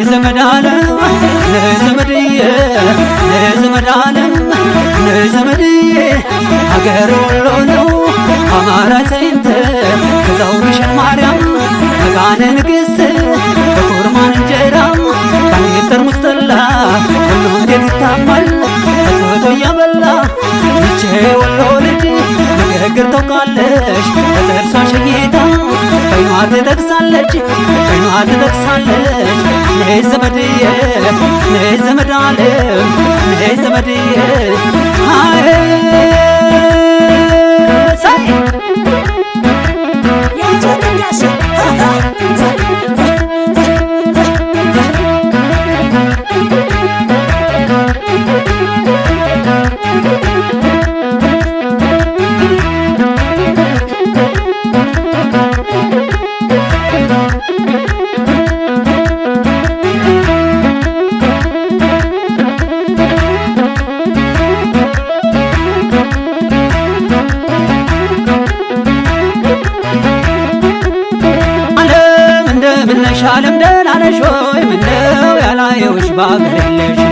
ዘመድ ዓለም ዘመድዬ ዘመድ ዓለም ዘመድዬ ሀገር ወሎ ነው አማራ ሰይንት ከዛው ግሸን ማርያም መካነ ንግሥት በኩርማን እንጀራ ባንዲት ጠርሙስ ጠላ ሁሉ እንዴት ይታማል በቶቶ እያበላ ይቼ ወሎ ልጅ ንግግር ታውቃለች በጥርሷ ሸኝታ በይኗ ትጠቅሳለች በይኗ ትጠቅሳለች ነይ ዘመድዬ ነይ ዘመድ ዓለም ነይ ዘመድዬ ሃይ ሳይ ዓለም ደህና ነሽ ወይ ምነው ያላየሁሽ በአገር የለሽም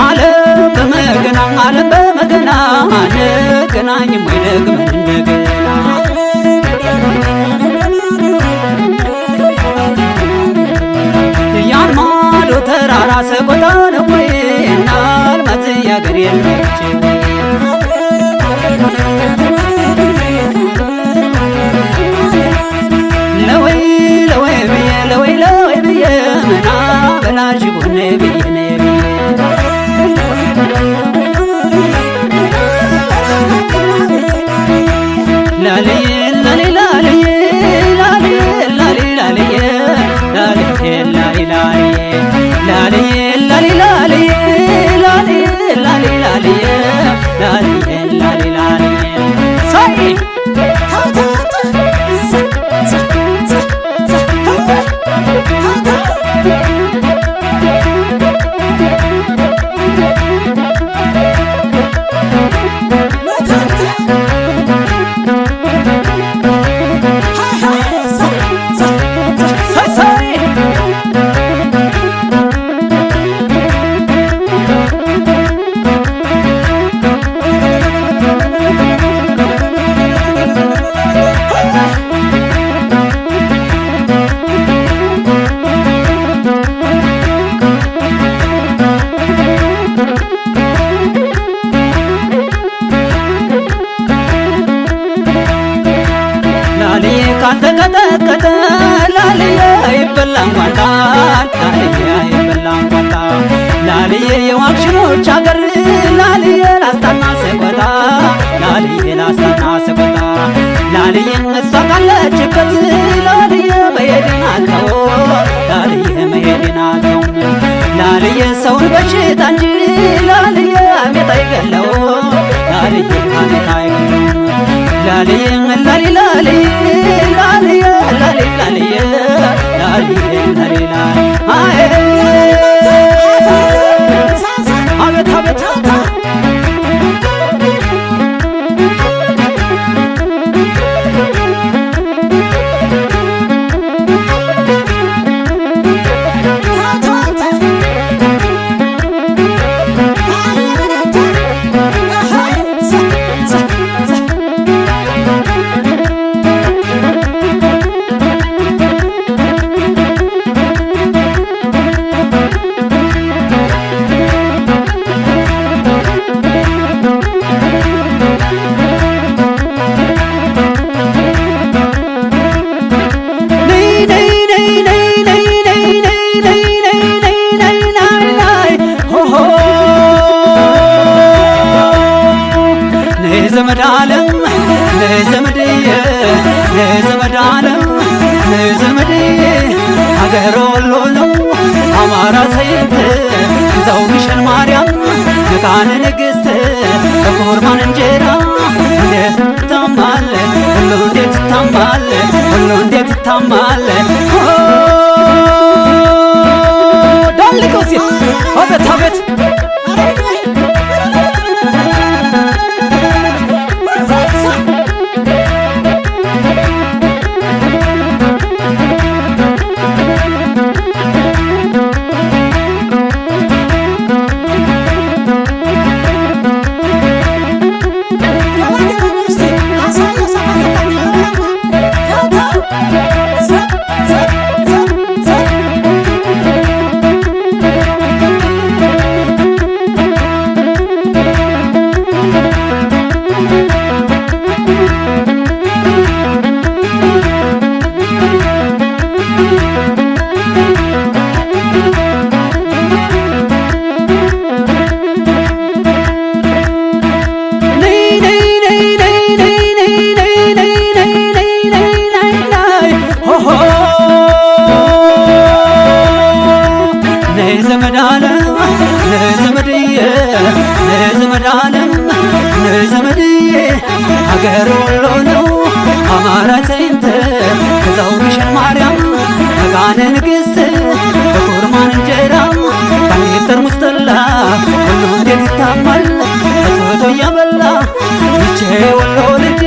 ዓለም በመገና ዓለም በመገና አንገናኝም ወይ ደግመን እንደገና ያን ማዶ ተራራ ሰቆጣ ነው ወይ እና አልማዝ ያገር የለች በላሽ ጎኔ ብዬኔ ላልዬ ላሊ ላልዬ ላሊ ላሊ ላልዬ ላልዬ ላሊ ላልዬ ላልዬ ላሊ ላልዬ ላሊ ላሊ ላልዬ ላልዬ ላሊ ላልዬ ሳይ ካልተቀጠቀጠ ላልዬ አይበላም ቋንጣን ላልዬ አይበላም ቋንጣ ላልዬ የዋክሽኖች አገር ላልዬ ላስታና ሰቆጣ ላልዬ ላስታና ሰቆጣ ላልዬን እሷ ካለችበት ላልዬ መሄድን አልተው ላልዬ መሄድን አልተው ላልዬ ሰውን በሽታ እንጂ ላልዬ አሜት አይገለው ላልዬ አሜት አይገለው ላልዬ ላሊ ላሊ ላልዬ ላሊ ላልዬ ላልዬ ላሊ ላሊ አቤት አቤት ዘመድ ዓለም ዘመድዬ ዘመድ ዓለም ዘመድዬ ሀገር ወሎ ነው አማራ ሰይንት እዛው ግሸን ማርያም መካነ ንግሥት በኩርማን እንጀራ እንዴት ትታማለ ሁሉ እንዴት ትታማለ ሁሉ እንዴት ትታማለ ዳልቀው ሲል አቤት አቤት ሀገር ወሎ ነው አማራ ሰይንት ከዛው ግሸን ማርያም መካነ ንግሥት በኩርማን እንጀራ ባንዲት ጠርሙስ ጠላ ሁሉ እንዴት ይታማል በቶቶ እያበላ ይቼ ወሎ ልጅ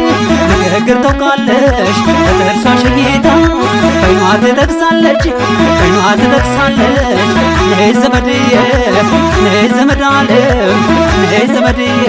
ንግግር ታውቃለሽ በጥርሷ ሸኝታ በይኗ ትጠቅሳለች በይኗ ትጠቅሳለች ነይ ዘመድዬ ነይ ዘመድ አለም ነይ ዘመድዬ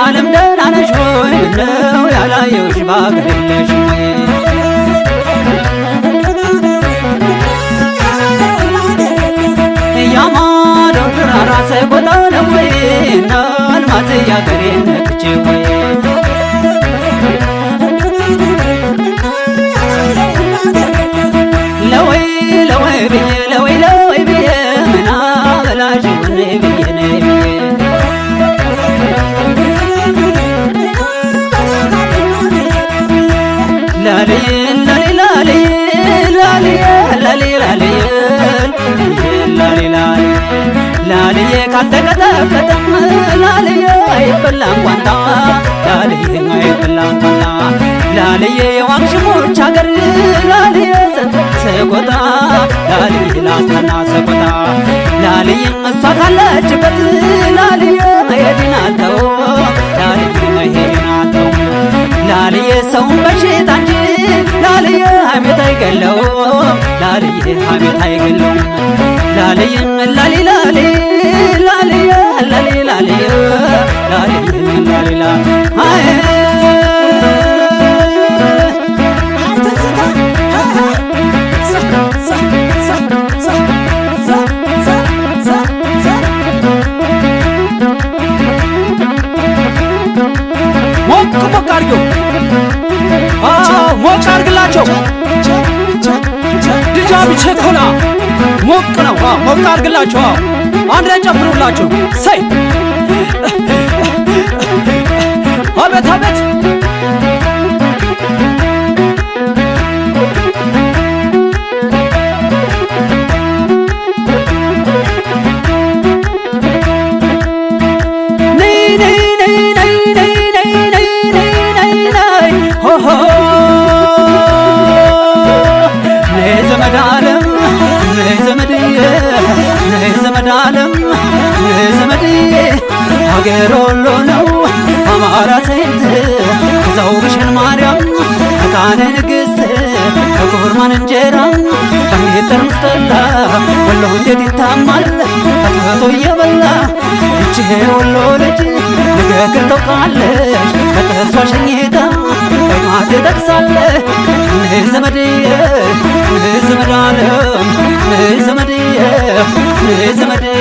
ዓለም ደህና ነሽ ሆይ ምነው ያላየሁሽ በአገር የለሽም ወይ ያማረው ተራራ ሰቆጣ ነው ወይ እናልማት ያገሬን ነክቼ ወይ ለወይ ለወይ ብዬ ለወይ ለወይ ብዬ ምን አበላሽ ሆነ ብዬ ነይ ብዬ ላልዬ ካልተቀጠቀጠም ላልዬ አይበላም ቋንጣ ላልዬ አይበላም ቋንጣ ላልዬ የዋግሽሞች አገር ላልዬ ሰቆጣ ላልዬ ላስታና ሰቆጣ ላልዬ እሷ ካለችበት ላልዬ መሄድን አልተው ላልዬ መሄድን አልተው ላልዬ ሰውን በሽታ እንጂ ላልዬ ሐሜት አይገለውም ላልዬ ሐሜት አይገለውም ላልዬ ላሊ ላሊ ላልዬ ላሊ ላሊ ላልዬ ላሊ ላሊ አይ ሞቅ አድርጊው ሞቅ አድርግላቸው ድጃ ቢቸኮላ ሞቅ ነው ሞቅ አድርግላቸው አንድ ላይ ጨፍሩላቸው ሰይ አቤት አቤት ዘመዳለም ዘመድዬ ሀገር ወሎ ነው አማራ ሰይንት ከዛው ግሸን ማርያም መካነ ንግሥት በኩርማን እንጀራ ባንዲት ጠርሙስ ጠላ ወሎ እንዴት ይታማል አጥፍቶ እየበላ ይቺ ወሎ ልጅ ንግግር ታውቃለች በጥርሷ ሸኝታ በይኗ ትጠቅሳለች ነይ ዘመድዬ ነይ ዘመዳለም ነይ ዘመድዬ ነይ ዘመድዬ